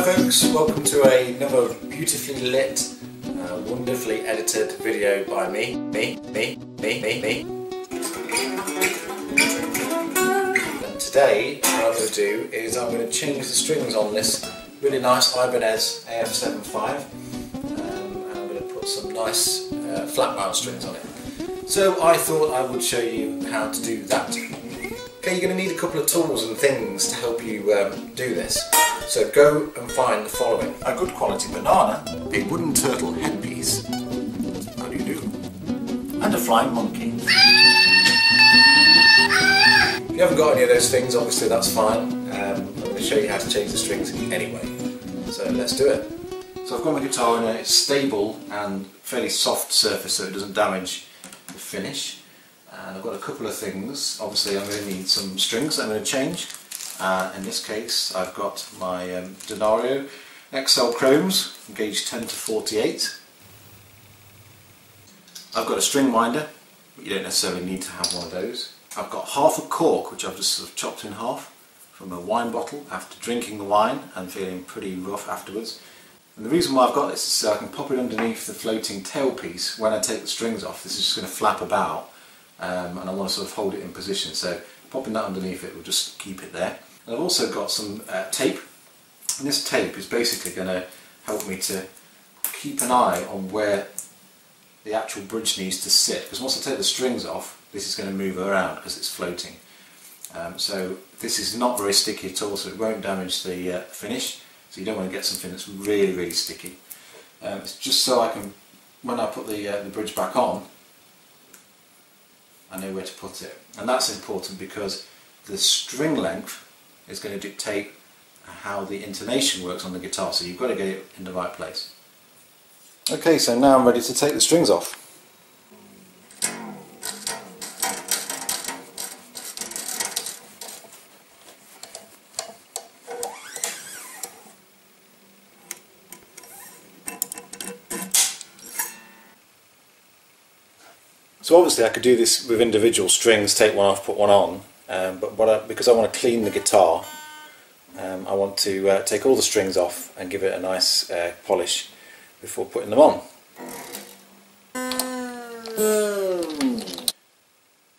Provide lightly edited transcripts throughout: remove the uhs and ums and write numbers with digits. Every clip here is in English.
Hi folks, welcome to another beautifully lit, wonderfully edited video by me. And today what I'm going to do is I'm going to change the strings on this really nice Ibanez AF75 and I'm going to put some nice flatwound strings on it. So I thought I would show you how to do that. Okay, you're going to need a couple of tools and things to help you do this. So go and find the following: a good quality banana, a wooden turtle headpiece, how do you do, and a flying monkey. If you haven't got any of those things, obviously that's fine. I'm going to show you how to change the strings anyway. So let's do it. So I've got my guitar in a stable and fairly soft surface so it doesn't damage the finish. And I've got a couple of things. Obviously I'm going to need some strings that I'm going to change. In this case I've got my Denario XL Chromes, gauge 10 to 48. I've got a string winder, but you don't necessarily need to have one of those. I've got half a cork which I've just sort of chopped in half from a wine bottle after drinking the wine and feeling pretty rough afterwards. And the reason why I've got this is so I can pop it underneath the floating tailpiece when I take the strings off. This is just going to flap about and I want to sort of hold it in position, so popping that underneath it will just keep it there. And I've also got some tape, and this tape is basically going to help me to keep an eye on where the actual bridge needs to sit, because once I take the strings off this is going to move around because it's floating. So this is not very sticky at all, so it won't damage the finish, so you don't want to get something that's really sticky. It's just so I can, when I put the bridge back on, I know where to put it. And that's important because the string length is going to dictate how the intonation works on the guitar, so you've got to get it in the right place. Okay, so now I'm ready to take the strings off. So obviously I could do this with individual strings, take one off, put one on, but because I want to clean the guitar, I want to take all the strings off and give it a nice polish before putting them on.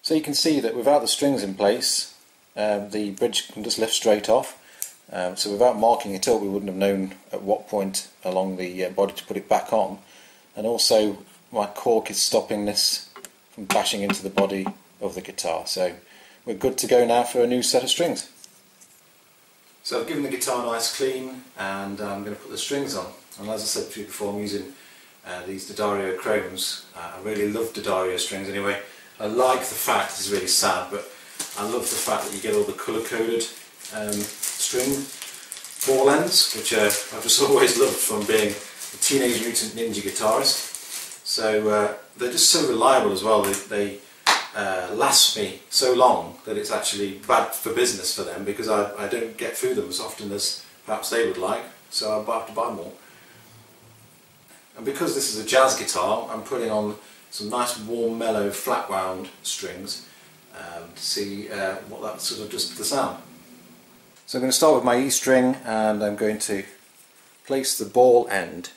So you can see that without the strings in place, the bridge can just lift straight off. So without marking it up we wouldn't have known at what point along the body to put it back on. And also my cork is stopping this from bashing into the body of the guitar. So we're good to go now for a new set of strings. So I've given the guitar a nice clean and I'm going to put the strings on. And as I said to you before, I'm using these Denario Chromes. I really love Denario strings anyway. I like the fact, it's really sad, but I love the fact that you get all the colour coded string ball ends, which I've just always loved from being a Teenage Mutant Ninja guitarist. So they're just so reliable as well. They last me so long that it's actually bad for business for them, because I don't get through them as often as perhaps they would like, so I have to buy more. And because this is a jazz guitar, I'm putting on some nice warm mellow flatwound strings to see what that sort of does to the sound. So I'm going to start with my E string and I'm going to place the ball end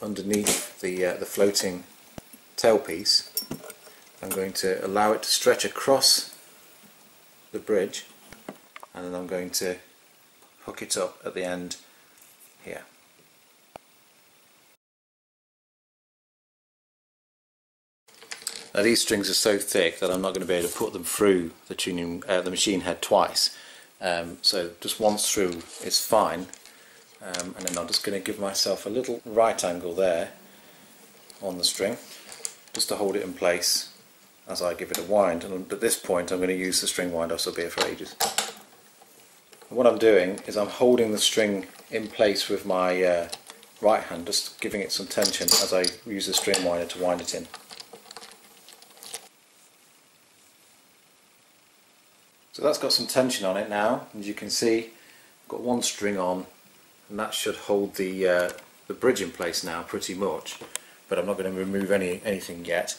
underneath the floating tailpiece. I'm going to allow it to stretch across the bridge and then I'm going to hook it up at the end here. Now these strings are so thick that I'm not going to be able to put them through the machine head twice, so just once through is fine, and then I'm just going to give myself a little right angle there on the string just to hold it in place as I give it a wind. And at this point I'm going to use the string winder, so I'll be here for ages. And what I'm doing is I'm holding the string in place with my right hand, just giving it some tension as I use the string winder to wind it in. So that's got some tension on it now, as you can see. I've got one string on and that should hold the bridge in place now pretty much, but I'm not going to remove anything yet.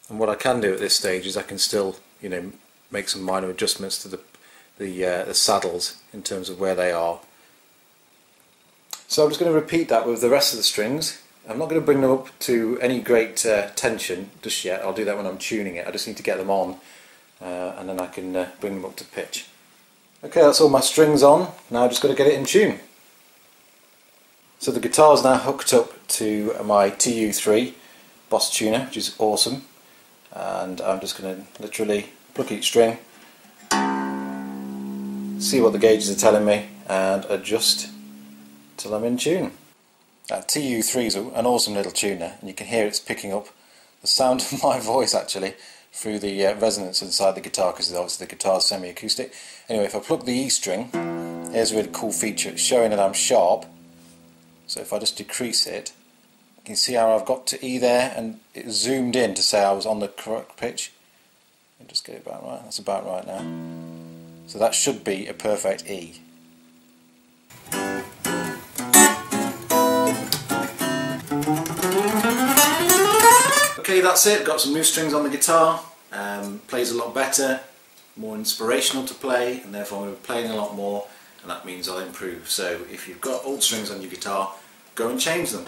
And what I can do at this stage is I can still, make some minor adjustments to the saddles in terms of where they are. So I'm just going to repeat that with the rest of the strings. I'm not going to bring them up to any great tension just yet. I'll do that when I'm tuning it. I just need to get them on and then I can bring them up to pitch. Okay, that's all my strings on. Now I've just got to get it in tune. So the guitar's now hooked up to my TU3 Boss tuner, which is awesome. And I'm just going to literally pluck each string, see what the gauges are telling me, and adjust till I'm in tune. That TU3 is an awesome little tuner, and you can hear it's picking up the sound of my voice actually through the resonance inside the guitar, because obviously the guitar's semi-acoustic. Anyway, if I pluck the E string, here's a really cool feature. It's showing that I'm sharp. So if I just decrease it, you can see how I've got to E there, and it zoomed in to say I was on the correct pitch. Let me just get it about right. That's about right now. So that should be a perfect E. Okay, that's it. Got some new strings on the guitar. Plays a lot better, more inspirational to play, and therefore I'm going to be playing a lot more, and that means I'll improve. So if you've got old strings on your guitar, go and change them.